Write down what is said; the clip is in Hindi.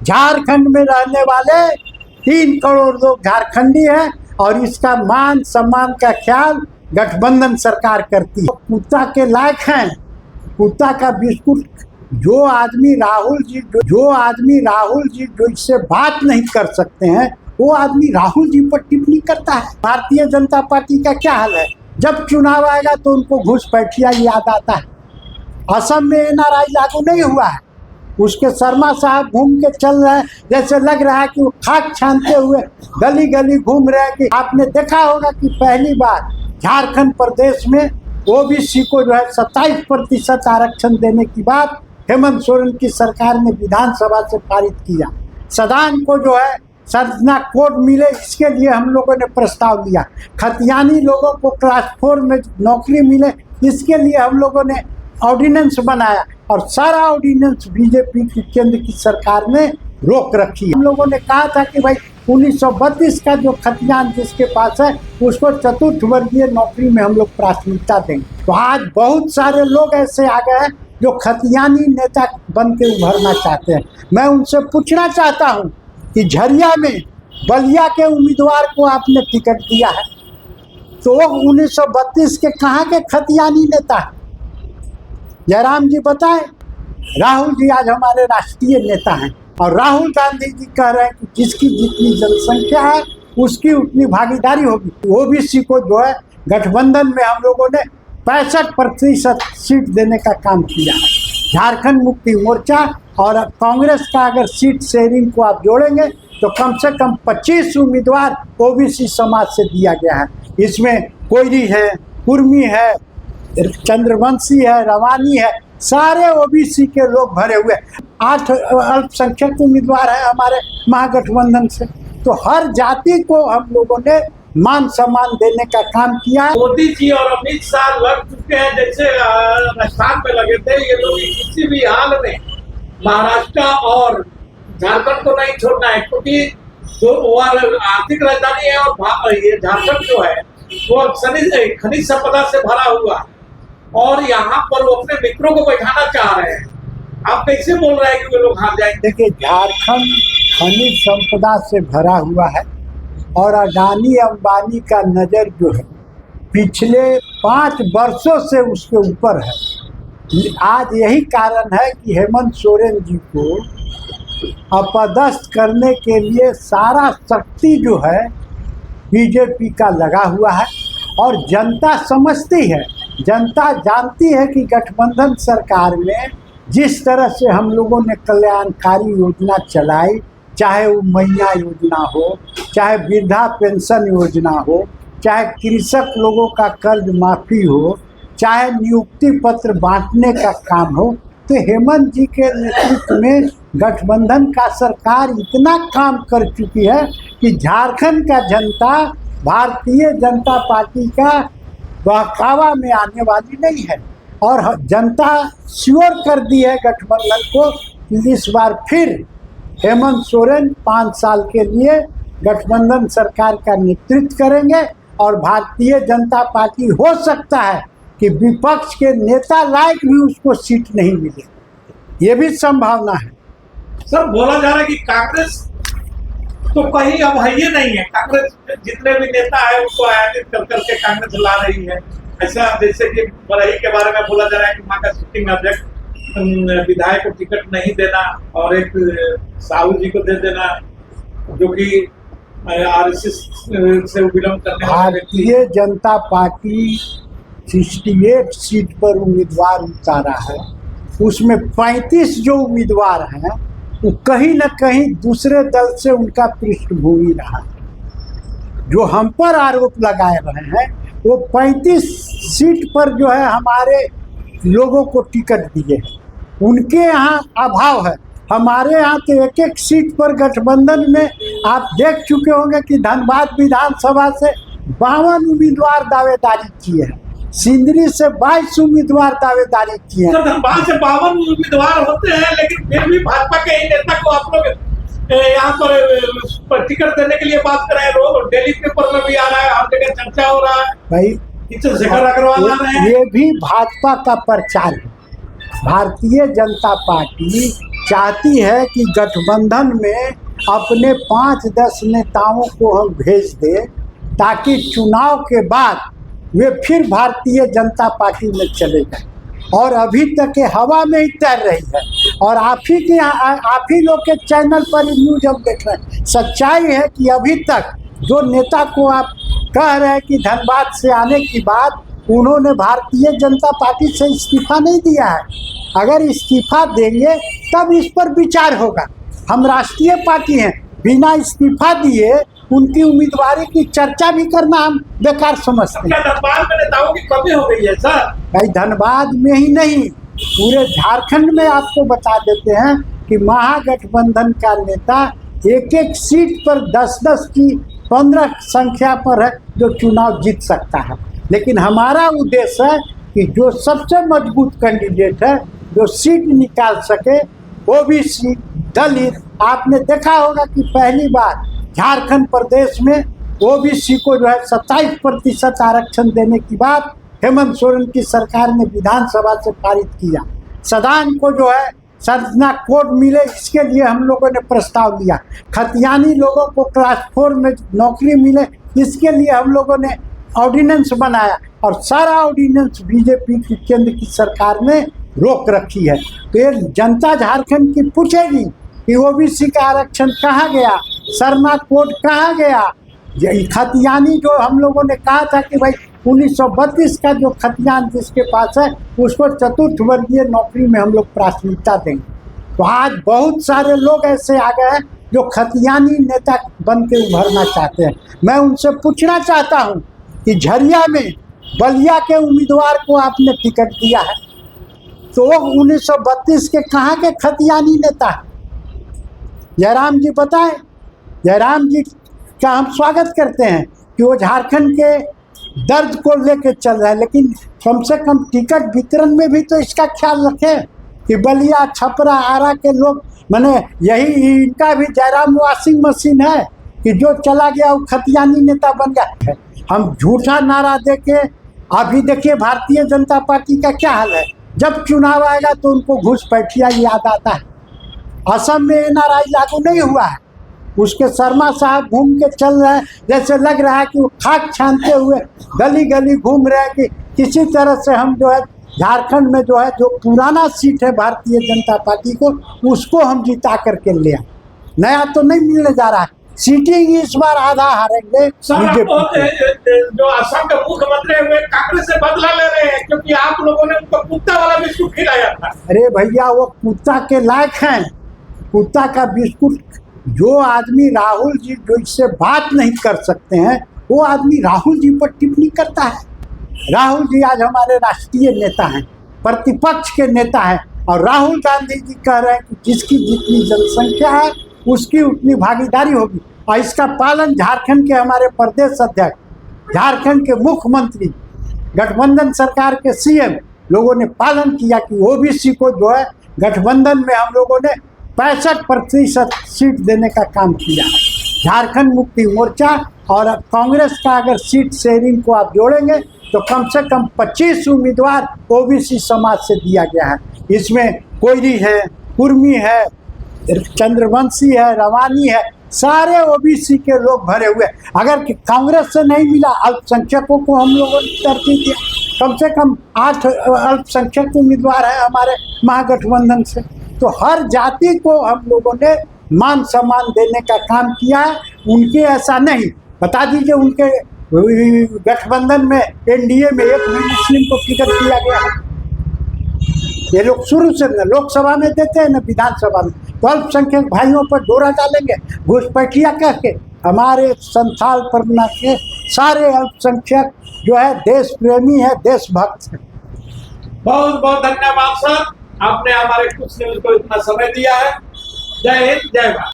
झारखंड में रहने वाले 3 करोड़ लोग झारखंडी हैं और इसका मान सम्मान का ख्याल गठबंधन सरकार करती है। कुत्ता के लायक हैं, कुत्ता का बिस्कुट। जो आदमी राहुल जी जो इससे बात नहीं कर सकते हैं, वो आदमी राहुल जी पर टिप्पणी करता है। भारतीय जनता पार्टी का क्या हाल है? जब चुनाव आएगा तो उनको घुसपैठिया याद आता है। असम में एनआरआई लागू नहीं हुआ है, उसके शर्मा साहब घूम के चल रहे हैं, जैसे लग रहा है कि वो खाक छानते हुए गली गली घूम रहे हैं। कि आपने देखा होगा कि पहली बार झारखंड प्रदेश में ओबीसी को जो है 27% आरक्षण देने की बात हेमंत सोरेन की सरकार ने विधानसभा से पारित किया। सदान को जो है संरचना कोड मिले, इसके लिए हम लोगों ने प्रस्ताव लिया। खतियानी लोगों को क्लास 4 में नौकरी मिले, इसके लिए हम लोगों ने ऑर्डिनेंस बनाया और सारा ऑर्डिनेंस बीजेपी की केंद्र की सरकार ने रोक रखी है। हम लोगों ने कहा था कि भाई 1932 का जो खतियान जिसके पास है उसको चतुर्थ वर्गीय नौकरी में हम लोग प्राथमिकता देंगे। तो आज बहुत सारे लोग ऐसे आ गए हैं जो खतियानी नेता बन के उभरना चाहते हैं। मैं उनसे पूछना चाहता हूं कि झरिया में बलिया के उम्मीदवार को आपने टिकट दिया है, तो वो 1932 के कहाँ के खतियानी नेता है? जयराम जी बताएं। राहुल जी आज हमारे राष्ट्रीय नेता हैं और राहुल गांधी जी कह रहे हैं कि जिसकी जितनी जनसंख्या है उसकी उतनी भागीदारी होगी। ओबीसी को जो है गठबंधन में हम लोगों ने 65% सीट देने का काम किया है। झारखंड मुक्ति मोर्चा और कांग्रेस का अगर सीट शेयरिंग को आप जोड़ेंगे तो कम से कम 25 उम्मीदवार ओबीसी समाज से दिया गया है। इसमें कोयरी है, कुर्मी है, चंद्रवंशी है, रवानी है, सारे ओबीसी के लोग भरे हुए। 8 अल्पसंख्यक उम्मीदवार है हमारे महागठबंधन से। तो हर जाति को हम लोगों ने मान सम्मान देने का काम किया है। मोदी जी और अमित शाह लग चुके हैं, जैसे राजस्थान में लगे थे। ये लोग किसी भी हाल में महाराष्ट्र और झारखंड को नहीं छोड़ना है, क्योंकि जो आर्थिक राजधानी है और ये झारखंड जो है वो खनिज संपदा से भरा हुआ है और यहाँ पर वो अपने मित्रों को बैठाना चाह रहे हैं। आप कैसे बोल रहे हैं कि वे लोग हार जाएंगे? देखिए, झारखंड खनिज संपदा से भरा हुआ है और अडानी अंबानी का नज़र जो है पिछले 5 वर्षों से उसके ऊपर है। आज यही कारण है कि हेमंत सोरेन जी को अपदस्थ करने के लिए सारा शक्ति जो है बीजेपी का लगा हुआ है और जनता समझती है, जनता जानती है कि गठबंधन सरकार में जिस तरह से हम लोगों ने कल्याणकारी योजना चलाई, चाहे वो मैया योजना हो, चाहे वृद्धा पेंशन योजना हो, चाहे कृषक लोगों का कर्ज माफ़ी हो, चाहे नियुक्ति पत्र बांटने का काम हो, तो हेमंत जी के नेतृत्व में गठबंधन का सरकार इतना काम कर चुकी है कि झारखंड का जनता भारतीय जनता पार्टी का बहकावा में आने वाली नहीं है। और जनता श्योर कर दी है गठबंधन को कि इस बार फिर हेमंत सोरेन 5 साल के लिए गठबंधन सरकार का नेतृत्व करेंगे और भारतीय जनता पार्टी हो सकता है कि विपक्ष के नेता लायक भी उसको सीट नहीं मिले, ये भी संभावना है। सर, बोला जा रहा है कि कांग्रेस तो कहीं अब है ही नहीं है। कांग्रेस जितने भी नेता है उनको आयोजित कर करके कांग्रेस ला रही है। ऐसा जैसे कि बरही के बारे में बोला जा रहा है कि वहाँ का सिटिंग अध्यक्ष विधायक को टिकट नहीं देना और एक साहू जी को दे देना जो कि आरएसएस से बिलोंग करने वाले। भारतीय जनता पार्टी 68 सीट पर उम्मीदवार उतारा है, उसमें 35 जो उम्मीदवार हैं वो कहीं न कहीं दूसरे दल से उनका पृष्ठभूमि रहा है। जो हम पर आरोप लगाए रहे हैं वो 35 सीट पर जो है हमारे लोगों को टिकट दिए, उनके यहाँ अभाव है। हमारे यहाँ तो 1-1 सीट पर गठबंधन में आप देख चुके होंगे कि धनबाद विधानसभा से 52 उम्मीदवार दावेदारी किए हैं, सिंदरी से 22 उम्मीदवार दावेदारी किए हैं। धनबाद से 52 उम्मीदवार होते हैं, लेकिन फिर भी भाजपा के ही नेता को आप लोग यहाँ पर टिकट देने के लिए बात कर रहे हैं। रोज डेली पेपर में भी आ रहा है, हर जगह चर्चा हो रहा है भाई। शेखर अग्रवाल ये भी भाजपा का प्रचार है। भारतीय जनता पार्टी चाहती है कि गठबंधन में अपने 5-10 नेताओं को हम भेज दें ताकि चुनाव के बाद वे फिर भारतीय जनता पार्टी में चले गए, और अभी तक ये हवा में ही तैर रही है। और आप ही लोग के चैनल पर न्यूज हम देख रहे हैं। सच्चाई है कि अभी तक जो नेता को आप कह रहे हैं कि धनबाद से आने की बात, उन्होंने भारतीय जनता पार्टी से इस्तीफा नहीं दिया है। अगर इस्तीफा देंगे तब इस पर विचार होगा। हम राष्ट्रीय पार्टी हैं, बिना इस्तीफा दिए उनकी उम्मीदवारी की चर्चा भी करना हम बेकार समझते हैं। क्या धनबाद में नेताओं की कमी हो गई है सर? भाई धनबाद में ही नहीं, पूरे झारखंड में आपको बता देते हैं कि महागठबंधन का नेता एक सीट पर 10-10 की 15 संख्या पर है जो चुनाव जीत सकता है। लेकिन हमारा उद्देश्य है कि जो सबसे मजबूत कैंडिडेट है, जो सीट निकाल सके, ओबीसी, दलित। आपने देखा होगा कि पहली बार झारखंड प्रदेश में ओबीसी को जो है 27% आरक्षण देने की बात हेमंत सोरेन की सरकार ने विधानसभा से पारित किया। सदान को जो है संरचना कोड मिले, इसके लिए हम लोगों ने प्रस्ताव दिया। खतियानी लोगों को क्लास 4 में नौकरी मिले, इसके लिए हम लोगों ने ऑर्डिनेंस बनाया, और सारा ऑर्डिनेंस बीजेपी की केंद्र की सरकार ने रोक रखी है। तो ये जनता झारखंड की पूछेगी कि ओबीसी का आरक्षण कहाँ गया, सरना कोड कहाँ गया। खतियानी जो हम लोगों ने कहा था कि भाई 1932 का जो खतियान जिसके पास है उसको चतुर्थ वर्गीय नौकरी में हम लोग प्राथमिकता देंगे। तो आज बहुत सारे लोग ऐसे आ गए हैं जो खतियानी नेता बन के उभरना चाहते हैं। मैं उनसे पूछना चाहता हूं कि झरिया में बलिया के उम्मीदवार को आपने टिकट दिया है, तो वो 1932 के कहाँ के खतियानी नेता है? जयराम जी बताएं। जयराम जी का हम स्वागत करते हैं कि वो झारखंड के दर्द को लेकर चल रहा है, लेकिन कम से कम टिकट वितरण में भी तो इसका ख्याल रखें कि बलिया, छपरा, आरा के लोग, मैंने यही इनका भी जयराम वॉशिंग मशीन है कि जो चला गया वो खतियानी नेता बन गया। हम झूठा नारा देके, अभी देखिए भारतीय जनता पार्टी का क्या हाल है। जब चुनाव आएगा तो उनको घुसपैठिया याद आता है। असम में एनआरआई लागू नहीं हुआ है, उसके शर्मा साहब घूम के चल रहे हैं, जैसे लग रहा है कि वो खाक छानते हुए गली गली घूम रहे हैं कि किसी तरह से हम जो है झारखंड में जो है जो पुराना सीट है भारतीय जनता पार्टी को, उसको हम जिता करके ले आए। नया तो नहीं मिलने जा रहा है। सीटिंग इस बार आधा हारेंगे बीजेपी। जो असम के मुख्यमंत्री हुए कांग्रेस से बदला ले रहे हैं क्योंकि आप लोगों ने उनको कुत्ता वाला बिस्कुट खिलाया था। अरे भैया वो कुत्ता के लायक हैं। कुत्ता का बिस्कुट, जो आदमी राहुल जी जो इससे बात नहीं कर सकते हैं, वो आदमी राहुल जी पर टिप्पणी करता है। राहुल जी आज हमारे राष्ट्रीय नेता हैं, प्रतिपक्ष के नेता हैं, और राहुल गांधी जी कह रहे हैं कि जिसकी जितनी जनसंख्या है उसकी उतनी भागीदारी होगी। और इसका पालन झारखंड के हमारे प्रदेश अध्यक्ष, झारखंड के मुख्यमंत्री, गठबंधन सरकार के सीएम लोगों ने पालन किया कि ओबीसी को जो है गठबंधन में हम लोगों ने 65% सीट देने का काम किया। झारखंड मुक्ति मोर्चा और कांग्रेस का अगर सीट शेयरिंग को आप जोड़ेंगे तो कम से कम 25 उम्मीदवार ओबीसी समाज से दिया गया है। इसमें कोयरी है, कुर्मी है, चंद्रवंशी है, रवानी है, सारे ओबीसी के लोग भरे हुए। अगर कांग्रेस से नहीं मिला, अल्पसंख्यकों को हम लोगों ने तरजीह दिया। कम से कम 8 अल्पसंख्यक उम्मीदवार हैं हमारे महागठबंधन से। तो हर जाति को हम लोगों ने मान सम्मान देने का काम किया है। उनके ऐसा नहीं, बता दीजिए उनके गठबंधन में एनडीए में एक भी मुस्लिम को टिकट दिया गया है? ये लोग शुरू से न लोकसभा में देते हैं न विधानसभा में। तो अल्पसंख्यक भाइयों पर डोरा डालेंगे घुसपैठिया कह के। हमारे संथाल परगना के सारे अल्पसंख्यक जो है देश प्रेमी है, देशभक्त है। बहुत बहुत धन्यवाद सर, आपने हमारे कुछ न्यूज को इतना समय दिया है। जय हिंद, जय भारत।